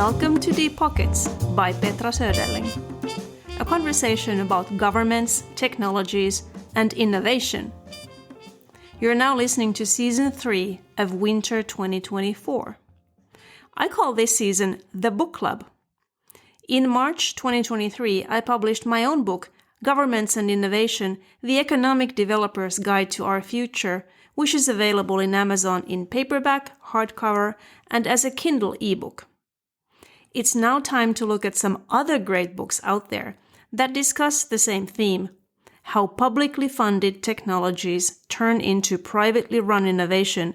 Welcome to Deep Pockets by Petra Söderling, a conversation about governments, technologies, and innovation. You're now listening to Season 3 of Winter 2024. I call this season The Book Club. In March 2023, I published my own book, Governments and Innovation, The Economic Developer's Guide to Our Future, which is available in Amazon in paperback, hardcover, and as a Kindle ebook. It's now time to look at some other great books out there that discuss the same theme: how publicly funded technologies turn into privately run innovation,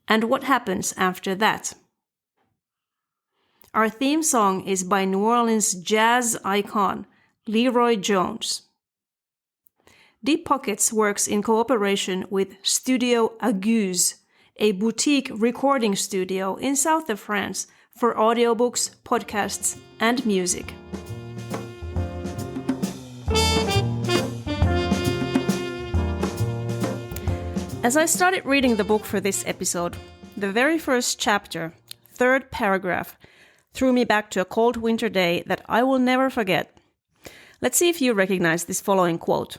and what happens after that. Our theme song is by New Orleans jazz icon Leroy Jones. Deep Pockets works in cooperation with Studio Aguse, a boutique recording studio in south of France for audiobooks, podcasts, and music. As I started reading the book for this episode, the very first chapter, third paragraph, threw me back to a cold winter day that I will never forget. Let's see if you recognize this following quote.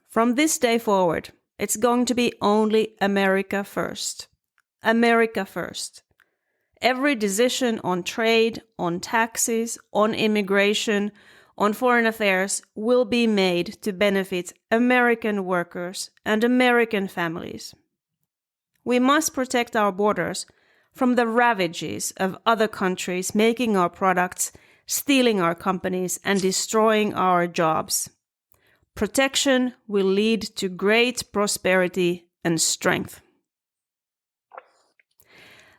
From this day forward, it's going to be only America first. America first. Every decision on trade, on taxes, on immigration, on foreign affairs will be made to benefit American workers and American families. We must protect our borders from the ravages of other countries making our products, stealing our companies, and destroying our jobs. Protection will lead to great prosperity and strength.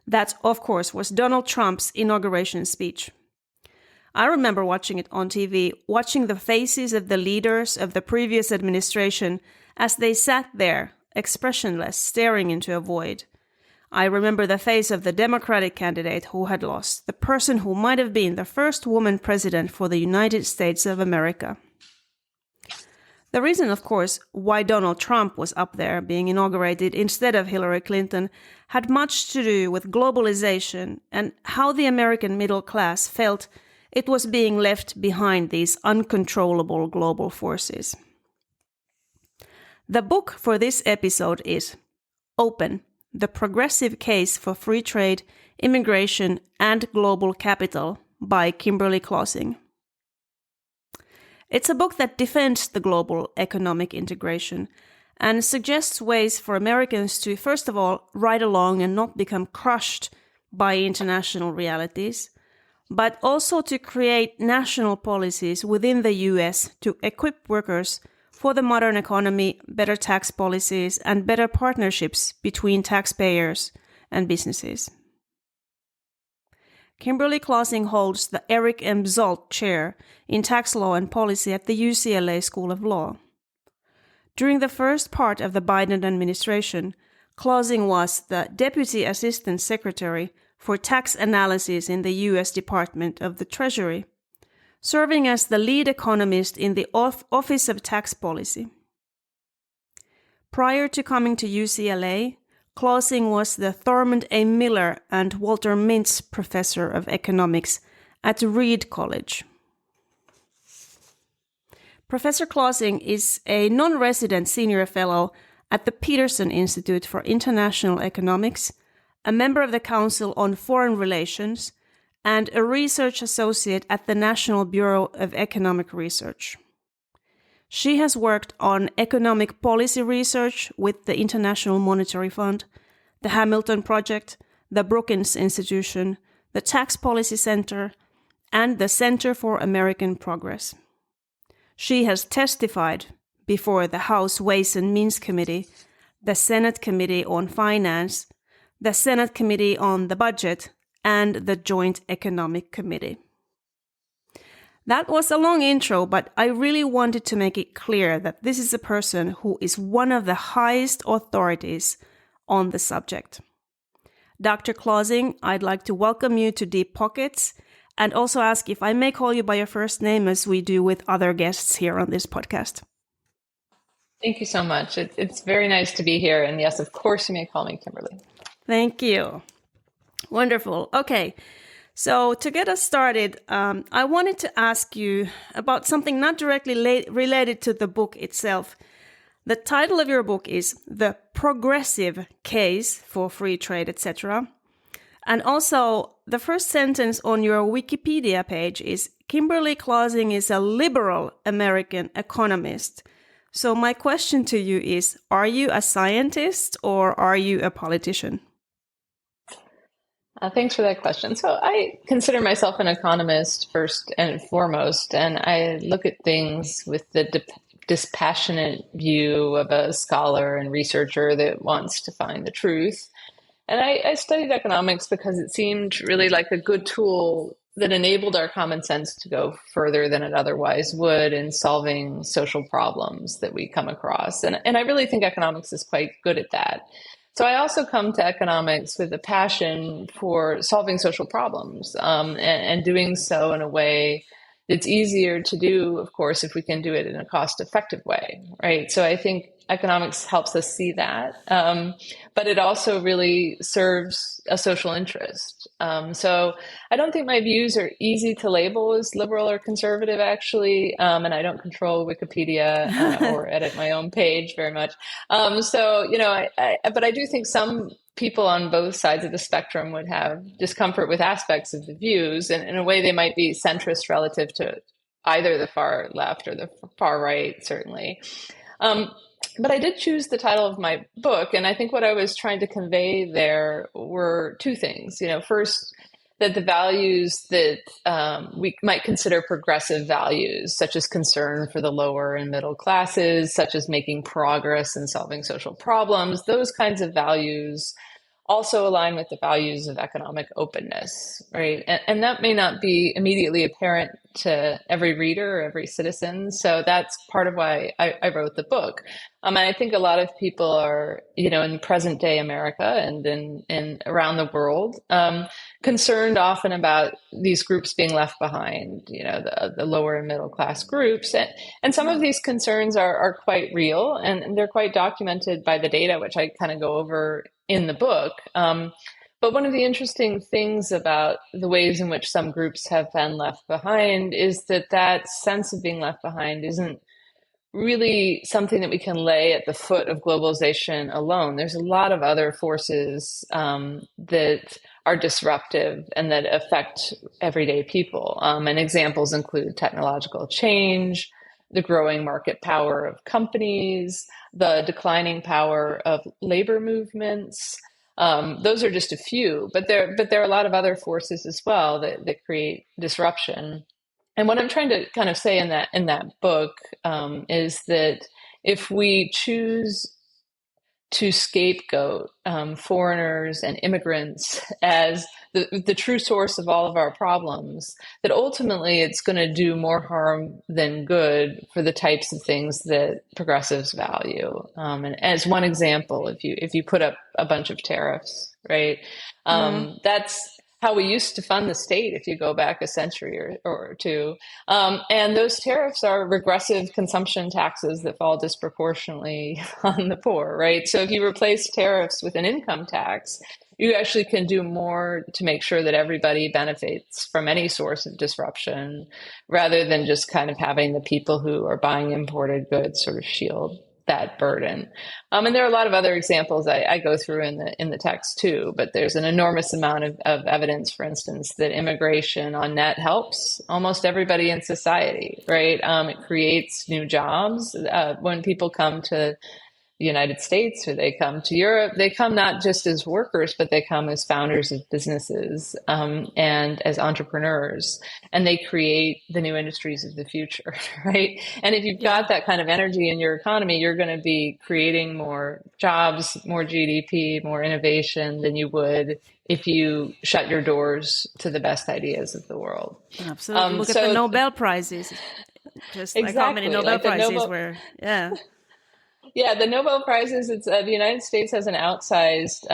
That, of course, was Donald Trump's inauguration speech. I remember watching it on TV, watching the faces of the leaders of the previous administration as they sat there, expressionless, staring into a void. I remember the face of the Democratic candidate who had lost, the person who might have been the first woman president for the United States of America. The reason, of course, why Donald Trump was up there being inaugurated instead of Hillary Clinton had much to do with globalization and how the American middle class felt it was being left behind these uncontrollable global forces. The book for this episode is Open: The Progressive Case for Free Trade, Immigration, and Global Capital by Kimberly Clausing. It's a book that defends the global economic integration and suggests ways for Americans to, first of all, ride along and not become crushed by international realities, but also to create national policies within the US to equip workers for the modern economy, better tax policies, and better partnerships between taxpayers and businesses. Kimberly Clausing holds the Eric M. Zolt Chair in Tax Law and Policy at the UCLA School of Law. During the first part of the Biden administration, Clausing was the Deputy Assistant Secretary for Tax Analysis in the U.S. Department of the Treasury, serving as the lead economist in the Office of Tax Policy. Prior to coming to UCLA, Clausing was the Thurmond A. Miller and Walter Mintz Professor of Economics at Reed College. Professor Clausing is a non-resident senior fellow at the Peterson Institute for International Economics, a member of the Council on Foreign Relations, and a research associate at the National Bureau of Economic Research. She has worked on economic policy research with the International Monetary Fund, the Hamilton Project, the Brookings Institution, the Tax Policy Center, and the Center for American Progress. She has testified before the House Ways and Means Committee, the Senate Committee on Finance, the Senate Committee on the Budget, and the Joint Economic Committee. That was a long intro, but I really wanted to make it clear that this is a person who is one of the highest authorities on the subject. Dr. Clausing, I'd like to welcome you to Deep Pockets and also ask if I may call you by your first name as we do with other guests here on this podcast. Thank you so much. It's very nice to be here. And yes, of course, you may call me Kimberly. Thank you. Wonderful. Okay. So to get us started, I wanted to ask you about something not directly related to the book itself. The title of your book is The Progressive Case for Free Trade, etc. And also, the first sentence on your Wikipedia page is Kimberly Clausing is a liberal American economist. So my question to you is, are you a scientist or are you a politician? Thanks for that question. So I consider myself an economist first and foremost, and I look at things with the dispassionate view of a scholar and researcher that wants to find the truth. And I studied economics because it seemed really like a good tool that enabled our common sense to go further than it otherwise would in solving social problems that we come across. And I really think economics is quite good at that. So I also come to economics with a passion for solving social problems, and doing so in a way that's easier to do, of course, if we can do it in a cost-effective way, right? So I think economics helps us see that, but it also really serves a social interest. So I don't think my views are easy to label as liberal or conservative, actually, and I don't control Wikipedia or edit my own page very much. So, but I do think some people on both sides of the spectrum would have discomfort with aspects of the views, and in a way they might be centrist relative to either the far left or the far right, certainly. But I did choose the title of my book, and I think what I was trying to convey there were two things. First, that the values that we might consider progressive values, such as concern for the lower and middle classes, such as making progress in solving social problems, those kinds of values also align with the values of economic openness, right? And that may not be immediately apparent to every reader or every citizen. So that's part of why I wrote the book. And I think a lot of people are, in present day America and in around the world, concerned often about these groups being left behind, the lower and middle class groups. And some of these concerns are quite real, and they're quite documented by the data, which I kind of go over in the book. But one of the interesting things about the ways in which some groups have been left behind is that sense of being left behind isn't really something that we can lay at the foot of globalization alone. There's a lot of other forces that are disruptive and that affect everyday people. And examples include technological change, the growing market power of companies, the declining power of labor movements. Those are just a few, but there are a lot of other forces as well that create disruption. And what I'm trying to kind of say in that book is that if we choose to scapegoat foreigners and immigrants as the true source of all of our problems, that ultimately it's going to do more harm than good for the types of things that progressives value. And as one example, if you put up a bunch of tariffs, right, that's how we used to fund the state if you go back a century or two. And those tariffs are regressive consumption taxes that fall disproportionately on the poor, right? So if you replace tariffs with an income tax, you actually can do more to make sure that everybody benefits from any source of disruption, rather than just kind of having the people who are buying imported goods sort of shield that burden. And there are a lot of other examples I go through in the text too, but there's an enormous amount of evidence, for instance, that immigration on net helps almost everybody in society, right? It creates new jobs. When people come to the United States or they come to Europe, they come not just as workers, but they come as founders of businesses and as entrepreneurs, and they create the new industries of the future, right? And if you've got that kind of energy in your economy, you're going to be creating more jobs, more GDP, more innovation than you would if you shut your doors to the best ideas of the world. Absolutely. Look at the Nobel Prizes. Just exactly, like how many Nobel Prizes were, yeah. Yeah, the Nobel Prizes, it's the United States has an outsized,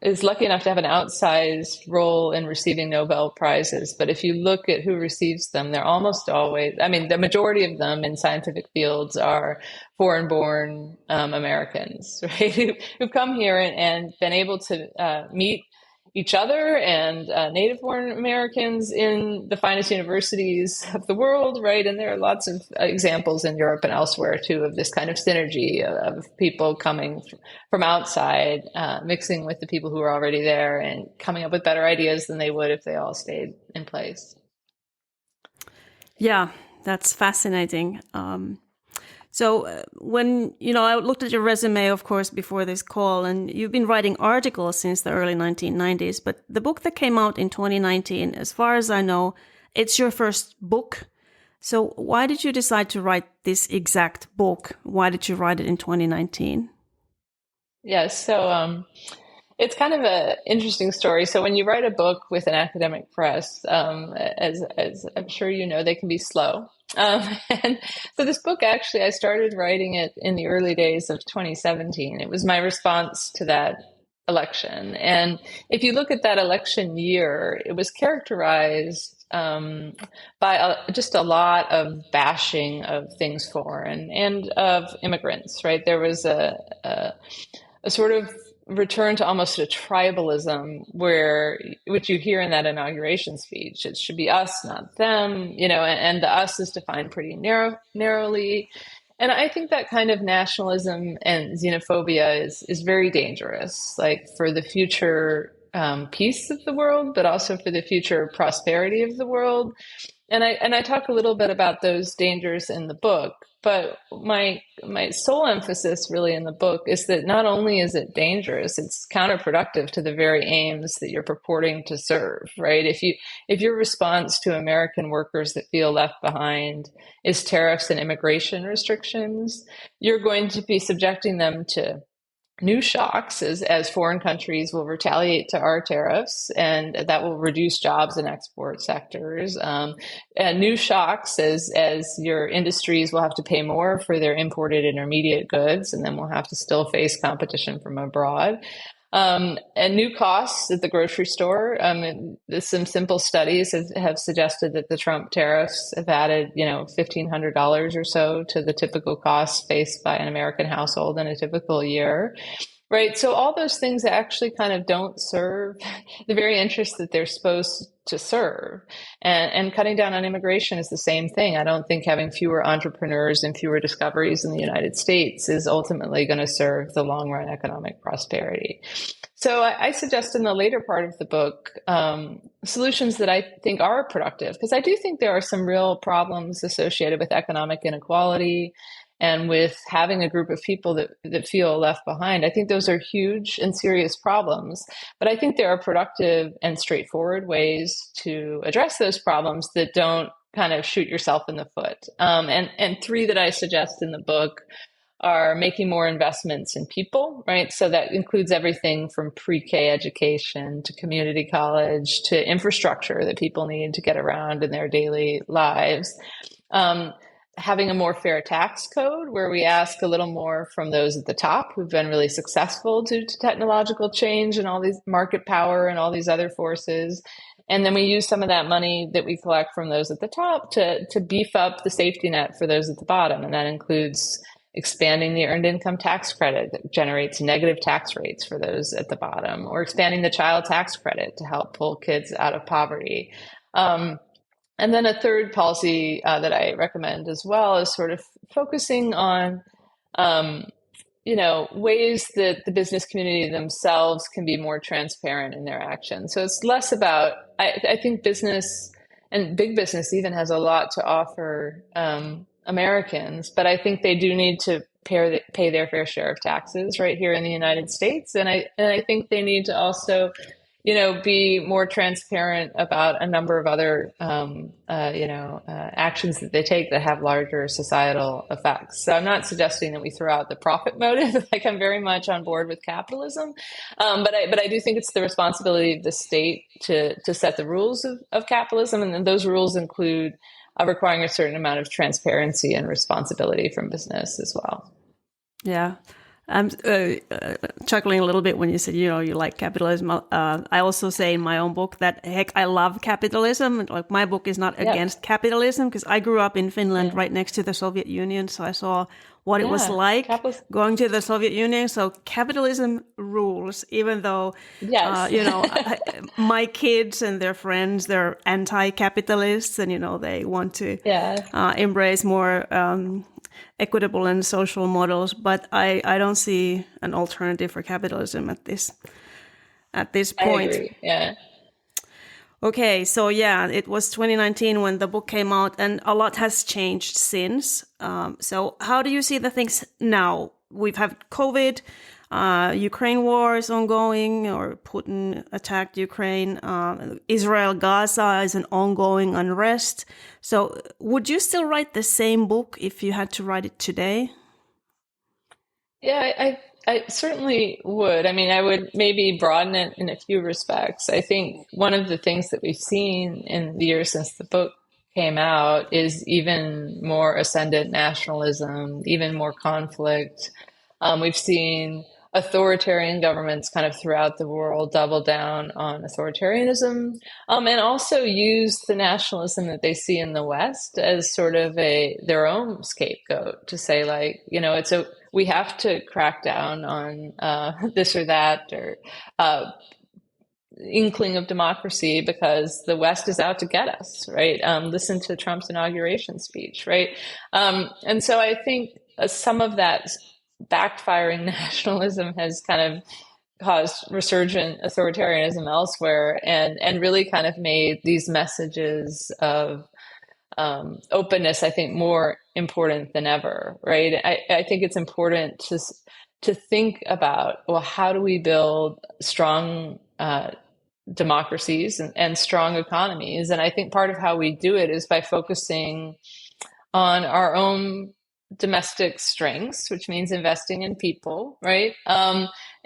is lucky enough to have an outsized role in receiving Nobel Prizes. But if you look at who receives them, they're almost always, the majority of them in scientific fields are foreign-born Americans, right? Who've come here and been able to meet each other and native-born Americans in the finest universities of the world, right? And there are lots of examples in Europe and elsewhere, too, of this kind of synergy of people coming from outside, mixing with the people who are already there and coming up with better ideas than they would if they all stayed in place. Yeah, that's fascinating. So when, I looked at your resume, of course, before this call, and you've been writing articles since the early 1990s, but the book that came out in 2019, as far as I know, it's your first book. So why did you decide to write this exact book? Why did you write it in 2019? Yes, so it's kind of an interesting story. So when you write a book with an academic press, as I'm sure you know, they can be slow. And so this book, actually, I started writing it in the early days of 2017. It was my response to that election. And if you look at that election year, it was characterized by just a lot of bashing of things foreign and of immigrants, right? There was a sort of return to almost a tribalism which you hear in that inauguration speech. It should be us, not them, and the us is defined pretty narrowly. And I think that kind of nationalism and xenophobia is very dangerous, like for the future peace of the world, but also for the future prosperity of the world. And I talk a little bit about those dangers in the book, but my sole emphasis really in the book is that not only is it dangerous, it's counterproductive to the very aims that you're purporting to serve, right? If your response to American workers that feel left behind is tariffs and immigration restrictions, you're going to be subjecting them to new shocks as foreign countries will retaliate to our tariffs, and that will reduce jobs in export sectors. And new shocks as your industries will have to pay more for their imported intermediate goods, and then we'll have to still face competition from abroad. And new costs at the grocery store. Some simple studies have suggested that the Trump tariffs have added, $1,500 or so to the typical costs faced by an American household in a typical year. Right. So all those things actually kind of don't serve the very interests that they're supposed to serve. And cutting down on immigration is the same thing. I don't think having fewer entrepreneurs and fewer discoveries in the United States is ultimately going to serve the long run economic prosperity. So I suggest in the later part of the book solutions that I think are productive, because I do think there are some real problems associated with economic inequality and with having a group of people that feel left behind. I think those are huge and serious problems, but I think there are productive and straightforward ways to address those problems that don't kind of shoot yourself in the foot. And three that I suggest in the book are making more investments in people, right? So that includes everything from pre-K education to community college to infrastructure that people need to get around in their daily lives. Having a more fair tax code where we ask a little more from those at the top who've been really successful due to technological change and all these market power and all these other forces. And then we use some of that money that we collect from those at the top to beef up the safety net for those at the bottom. And that includes expanding the earned income tax credit that generates negative tax rates for those at the bottom, or expanding the child tax credit to help pull kids out of poverty. And then a third policy that I recommend as well is sort of focusing on, ways that the business community themselves can be more transparent in their actions. So it's less about, I think business and big business even has a lot to offer Americans, but I think they do need to pay their fair share of taxes right here in the United States. And I think they need to also be more transparent about a number of other, actions that they take that have larger societal effects. So I'm not suggesting that we throw out the profit motive. Like, I'm very much on board with capitalism, but I do think it's the responsibility of the state to set the rules of capitalism, and then those rules include requiring a certain amount of transparency and responsibility from business as well. Yeah. I'm chuckling a little bit when you said, you like capitalism. I also say in my own book that, heck, I love capitalism. Like, my book is not Yeah, against capitalism because I grew up in Finland yeah, right next to the Soviet Union. So I saw what it was yeah. like Capitalist. going to the Soviet Union. So capitalism rules, even though, Yes. my kids and their friends, they're anti-capitalists and, they want to Yeah, embrace more equitable and social models, but I don't see an alternative for capitalism at this I point. agree. Yeah. Okay, so yeah, it was 2019 when the book came out, and a lot has changed since. So how do you see the things now? We've had COVID, Ukraine war is ongoing, or Putin attacked Ukraine. Israel Gaza is an ongoing unrest. So would you still write the same book if you had to write it today? Yeah, I certainly would. I mean, I would maybe broaden it in a few respects. I think one of the things that we've seen in the years since the book came out is even more ascendant nationalism, even more conflict. We've seen authoritarian governments kind of throughout the world double down on authoritarianism, and also use the nationalism that they see in the West as sort of their own scapegoat to say, like, we have to crack down on this or that, or inkling of democracy because the West is out to get us, right? Listen to Trump's inauguration speech, right? And so I think some of that backfiring nationalism has kind of caused resurgent authoritarianism elsewhere, and really kind of made these messages of openness, I think, more important than ever, right? I think it's important to think about, well, how do we build strong democracies and strong economies? And I think part of how we do it is by focusing on our own domestic strengths, which means investing in people, right?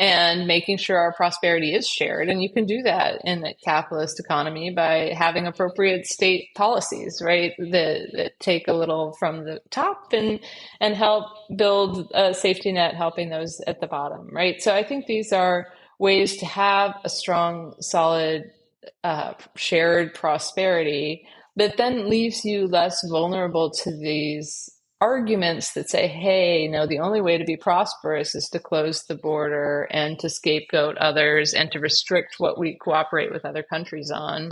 And making sure our prosperity is shared. And you can do that in a capitalist economy by having appropriate state policies, right? That take a little from the top and help build a safety net, helping those at the bottom, right? So I think these are ways to have a strong, solid, shared prosperity that then leaves you less vulnerable to these arguments that say, hey, no, the only way to be prosperous is to close the border and to scapegoat others and to restrict what we cooperate with other countries on.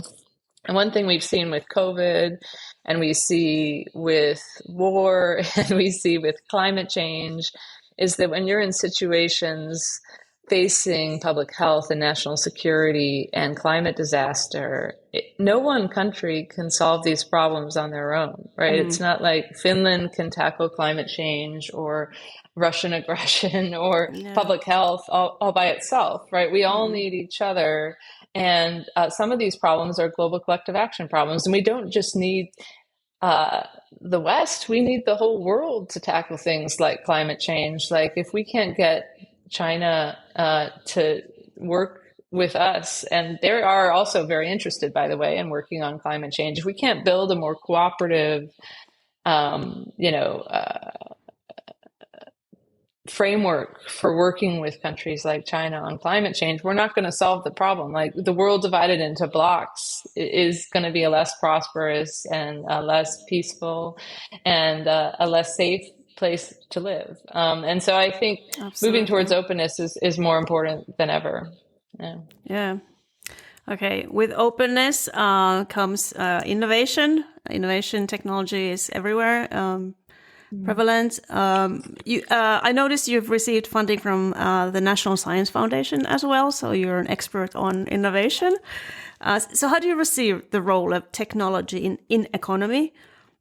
And one thing we've seen with COVID, and we see with war, and we see with climate change, is that when you're in situations facing public health and national security and climate disaster, no one country can solve these problems on their own, right? It's not like Finland can tackle climate change or Russian aggression or Yeah. public health all by itself, right? We all need each other. And some of these problems are global collective action problems. And we don't just need uh, the West, we need the whole world to tackle things like climate change. Like, if we can't get China to work with us, and they are also very interested, by the way, in working on climate change, if we can't build a more cooperative, um, you know, uh, framework for working with countries like China on climate change, we're not going to solve the problem. Like, the world divided into blocks is going to be a less prosperous and a less peaceful and a less safe place to live. And so I think moving towards Absolutely. openness is more important than ever. Yeah. Yeah. Okay. With openness comes innovation. Innovation technology is everywhere, prevalent. I noticed you've received funding from the National Science Foundation as well, so you're an expert on innovation. So how do you receive the role of technology in economy?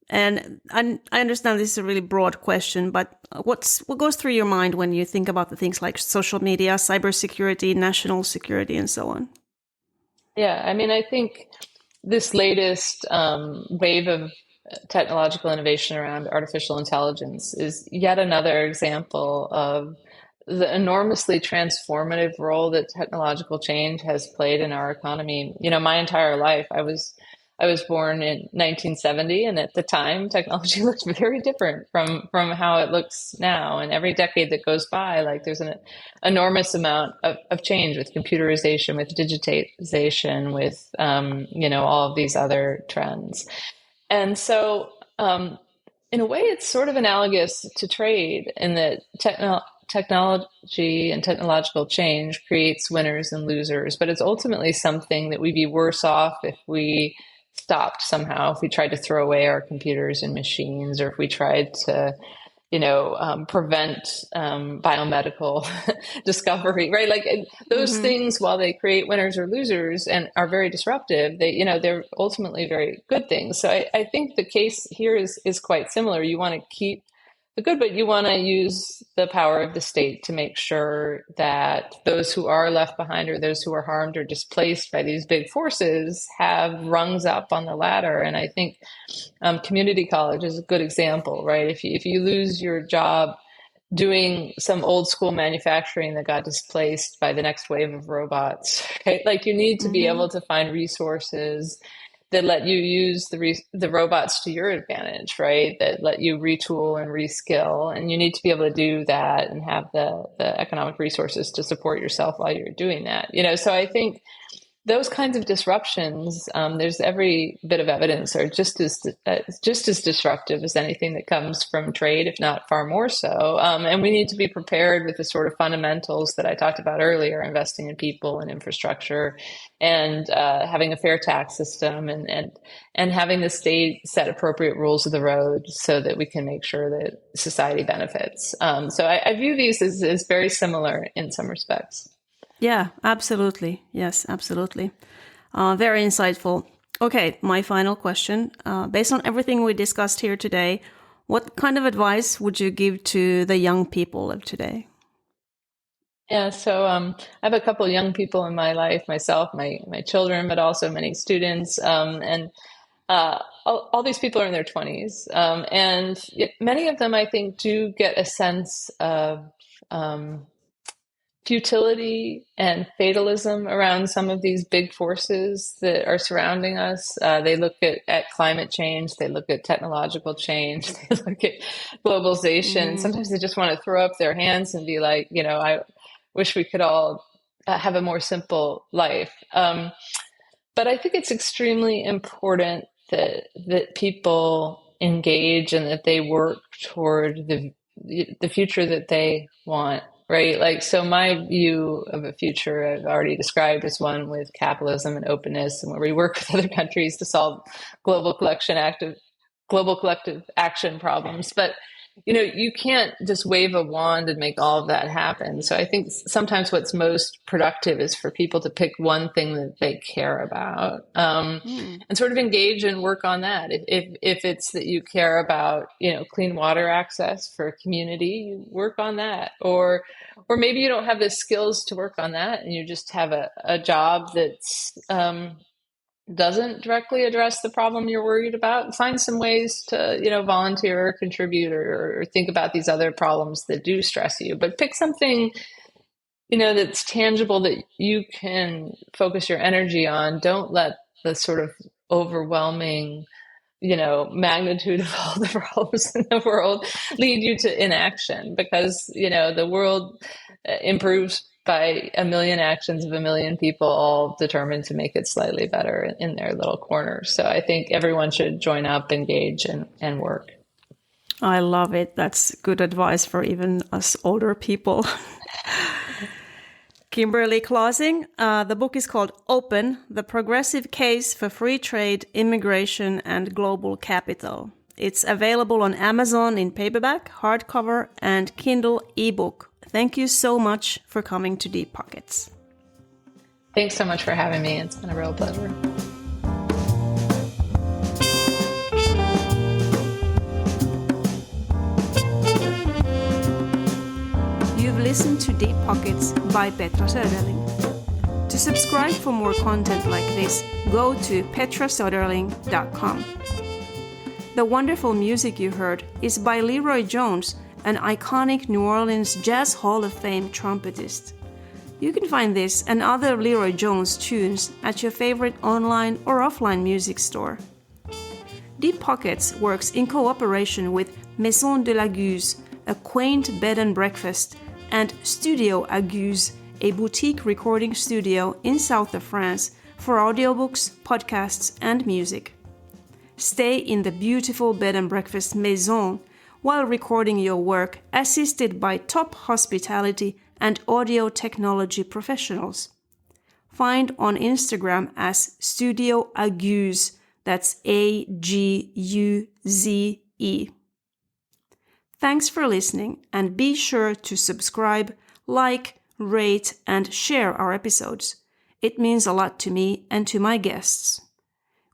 And I understand this is a really broad question, but what goes through your mind when you think about the things like social media, cybersecurity, national security, and so on? Yeah. I mean, I think this latest wave of technological innovation around artificial intelligence is yet another example of the enormously transformative role that technological change has played in our economy. My entire life, I was I was born in 1970, and at the time, technology looked very different from how it looks now. And every decade that goes by, like there's an enormous amount of change with computerization, with digitization, with all of these other trends. And so, in a way, it's sort of analogous to trade in that technology and technological change creates winners and losers, but it's ultimately something that we'd be worse off if we stopped somehow, if we tried to throw away our computers and machines, or if we tried to prevent biomedical discovery, right? Like those things, while they create winners or losers and are very disruptive, they're ultimately very good things. So I think the case here is quite similar. You want to keep the good, but you want to use the power of the state to make sure that those who are left behind or those who are harmed or displaced by these big forces have rungs up on the ladder. And I think community college is a good example, right? If you lose your job doing some old school manufacturing that got displaced by the next wave of robots, right? Like you need to be able to find resources that let you use the robots to your advantage, right? That let you retool and reskill, and you need to be able to do that and have the economic resources to support yourself while you're doing that. So I think those kinds of disruptions, there's every bit of evidence, are just as disruptive as anything that comes from trade, if not far more so. And we need to be prepared with the sort of fundamentals that I talked about earlier: investing in people and infrastructure, and having a fair tax system, and having the state set appropriate rules of the road so that we can make sure that society benefits. So I view these as very similar in some respects. Yeah, absolutely. Yes, absolutely. Very insightful. Okay, my final question. Based on everything we discussed here today, what kind of advice would you give to the young people of today? Yeah, so I have a couple of young people in my life, myself, my children, but also many students. And all these people are in their 20s. And many of them, I think, do get a sense of futility and fatalism around some of these big forces that are surrounding us. They look at climate change, they look at technological change, they look at globalization. Sometimes they just want to throw up their hands and be like, I wish we could all have a more simple life. But I think it's extremely important that people engage and that they work toward the future that they want. Right. Like, so my view of a future I've already described as one with capitalism and openness, and where we work with other countries to solve global collective action problems. But, you can't just wave a wand and make all of that happen. So I think sometimes what's most productive is for people to pick one thing that they care about, and sort of engage and work on that. If it's that you care about, clean water access for a community, you work on that. Or maybe you don't have the skills to work on that, and you just have a job that's doesn't directly address the problem you're worried about. Find some ways to, volunteer or contribute, or think about these other problems that do stress you. But pick something, that's tangible that you can focus your energy on. Don't let the sort of overwhelming magnitude of all the problems in the world lead you to inaction, because, the world improves by a million actions of a million people, all determined to make it slightly better in their little corner. So I think everyone should join up, engage, and work. I love it. That's good advice for even us older people. Kimberly Clausing, the book is called Open, The Progressive Case for Free Trade, Immigration, and Global Capital. It's available on Amazon in paperback, hardcover, and Kindle ebook. Thank you so much for coming to Deep Pockets. Thanks so much for having me. It's been a real pleasure. You've listened to Deep Pockets by Petra Söderling. To subscribe for more content like this, go to petrasoderling.com. The wonderful music you heard is by Leroy Jones, an iconic New Orleans Jazz Hall of Fame trumpetist. You can find this and other Leroy Jones tunes at your favorite online or offline music store. Deep Pockets works in cooperation with Maison de la Guse, a quaint bed and breakfast, and Studio Aguse, a boutique recording studio in south of France for audiobooks, podcasts, and music. Stay in the beautiful bed and breakfast Maison while recording your work, assisted by top hospitality and audio technology professionals. Find on Instagram as Studio Aguse, that's Aguze. Thanks for listening, and be sure to subscribe, like, rate, and share our episodes. It means a lot to me and to my guests.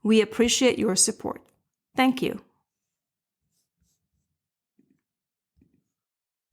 We appreciate your support. Thank you.